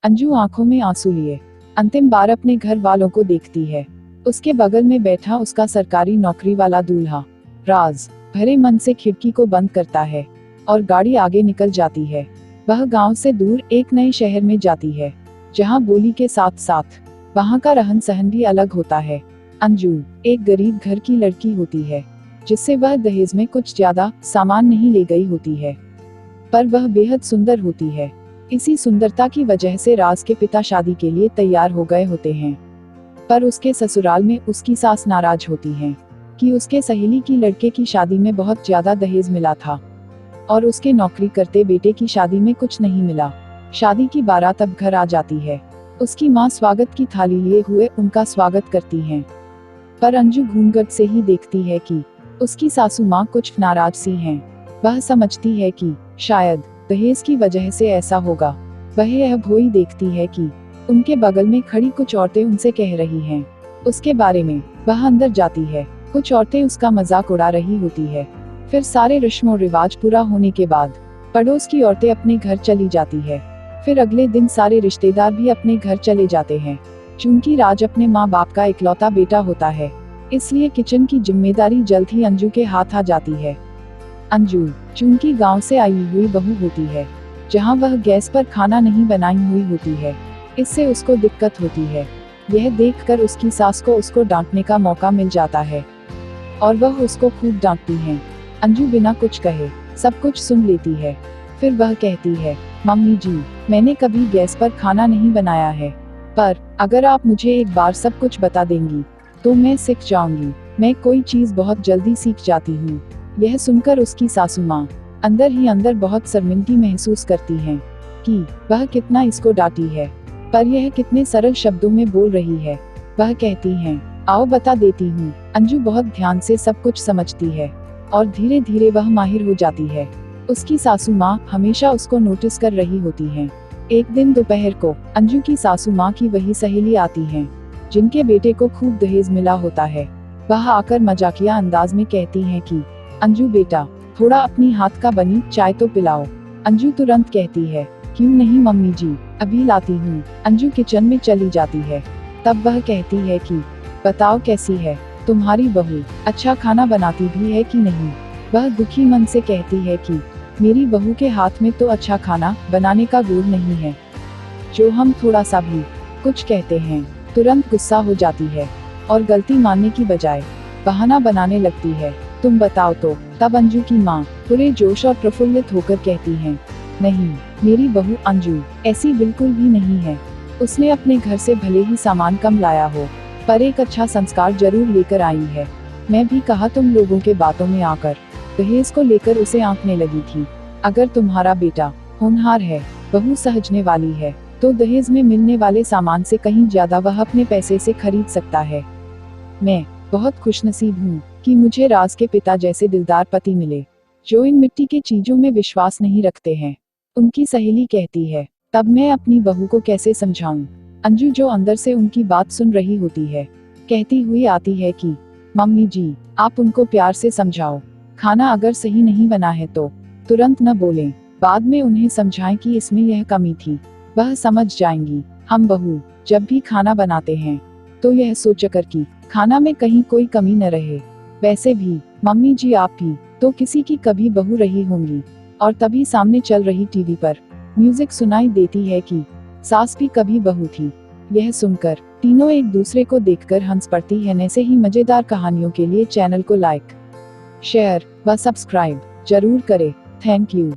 अंजू आंखों में आंसू लिए अंतिम बार अपने घर वालों को देखती है। उसके बगल में बैठा उसका सरकारी नौकरी वाला दूल्हा राज भरे मन से खिड़की को बंद करता है और गाड़ी आगे निकल जाती है। वह गांव से दूर एक नए शहर में जाती है, जहां बोली के साथ साथ वहां का रहन सहन भी अलग होता है। अंजू एक गरीब घर की लड़की होती है, जिससे वह दहेज में कुछ ज्यादा सामान नहीं ले गई होती है, पर वह बेहद सुंदर होती है। इसी सुंदरता की वजह से राज के पिता शादी के लिए तैयार हो गए होते हैं, पर उसके ससुराल में उसकी सास नाराज होती हैं कि उसके सहेली की लड़के की शादी में बहुत ज्यादा दहेज मिला था और उसके नौकरी करते बेटे की शादी में कुछ नहीं मिला। शादी की बारात अब घर आ जाती है। उसकी माँ स्वागत की थाली लिए हुए उनका स्वागत करती हैं, पर अंजू घूंघट से ही देखती है कि उसकी सासू माँ कुछ नाराज सी हैं। वह समझती है कि शायद दहेज की वजह से ऐसा होगा। वह यह भोई देखती है कि उनके बगल में खड़ी कुछ औरतें उनसे कह रही हैं उसके बारे में। वह अंदर जाती है। कुछ औरतें उसका मजाक उड़ा रही होती है। फिर सारे रस्म और रिवाज पूरा होने के बाद पड़ोस की औरतें अपने घर चली जाती है। फिर अगले दिन सारे रिश्तेदार भी अपने घर चले जाते हैं। चूंकि राज अपने माँ बाप का इकलौता बेटा होता है, इसलिए किचन की जिम्मेदारी जल्द ही अंजू के हाथ आ जाती है। अंजू चूंकि गांव से आई हुई बहू होती है, जहां वह गैस पर खाना नहीं बनाई हुई होती है, इससे उसको दिक्कत होती है। यह देखकर उसकी सास को उसको डांटने का मौका मिल जाता है और वह उसको खूब डांटती हैं। अंजू बिना कुछ कहे सब कुछ सुन लेती है। फिर वह कहती है, मम्मी जी, मैंने कभी गैस पर खाना नहीं बनाया है, पर अगर आप मुझे एक बार सब कुछ बता देंगी तो मैं सीख जाऊंगी। मैं कोई चीज बहुत जल्दी सीख जाती हूँ। यह सुनकर उसकी सासू माँ अंदर ही अंदर बहुत शर्मिंदगी महसूस करती हैं कि वह कितना इसको डांटी है, पर यह कितने सरल शब्दों में बोल रही है। वह कहती हैं, आओ बता देती हूँ। अंजू बहुत ध्यान से सब कुछ समझती है और धीरे धीरे वह माहिर हो जाती है। उसकी सासू माँ हमेशा उसको नोटिस कर रही होती हैं। एक दिन दोपहर को अंजू की सासू माँ की वही सहेली आती हैं, जिनके बेटे को खूब दहेज मिला होता है। वह आकर मजाकिया अंदाज में कहती हैं कि अंजू बेटा, थोड़ा अपनी हाथ का बनी चाय तो पिलाओ। अंजू तुरंत कहती है, क्यों नहीं मम्मी जी, अभी लाती हूँ। अंजू किचन में चली जाती है। तब वह कहती है कि बताओ कैसी है तुम्हारी बहू, अच्छा खाना बनाती भी है कि नहीं। वह दुखी मन से कहती है कि मेरी बहू के हाथ में तो अच्छा खाना बनाने का गुण नहीं है। जो हम थोड़ा सा भी कुछ कहते हैं तुरंत गुस्सा हो जाती है और गलती मानने की बजाय बहाना बनाने लगती है। तुम बताओ तो। तब अंजू की माँ पूरे जोश और प्रफुल्लित होकर कहती हैं, नहीं, मेरी बहू अंजू ऐसी बिल्कुल भी नहीं है। उसने अपने घर से भले ही सामान कम लाया हो, पर एक अच्छा संस्कार जरूर लेकर आई है। मैं भी कहा तुम लोगों के बातों में आकर दहेज को लेकर उसे आंकने लगी थी। अगर तुम्हारा बेटा होनहार है, बहू सहजने वाली है, तो दहेज में मिलने वाले सामान से कहीं ज्यादा वह अपने पैसे से खरीद सकता है। मैं बहुत खुशनसीब हूँ कि मुझे राज के पिता जैसे दिलदार पति मिले, जो इन मिट्टी के चीजों में विश्वास नहीं रखते हैं। उनकी सहेली कहती है, तब मैं अपनी बहू को कैसे समझाऊं। अंजू जो अंदर से उनकी बात सुन रही होती है, कहती हुई आती है कि मम्मी जी, आप उनको प्यार से समझाओ। खाना अगर सही नहीं बना है तो तुरंत न बोलें, बाद में उन्हें समझाएं कि इसमें यह कमी थी। वह समझ जाएंगी। हम बहू जब भी खाना बनाते हैं तो यह सोचकर कि खाना में कहीं कोई कमी न रहे। वैसे भी मम्मी जी, आप भी तो किसी की कभी बहू रही होंगी। और तभी सामने चल रही टीवी पर म्यूजिक सुनाई देती है कि सास भी कभी बहू थी। यह सुनकर तीनों एक दूसरे को देखकर हंस पड़ती हैं। ऐसे ही मजेदार कहानियों के लिए चैनल को लाइक, शेयर व सब्सक्राइब जरूर करें। Thank you.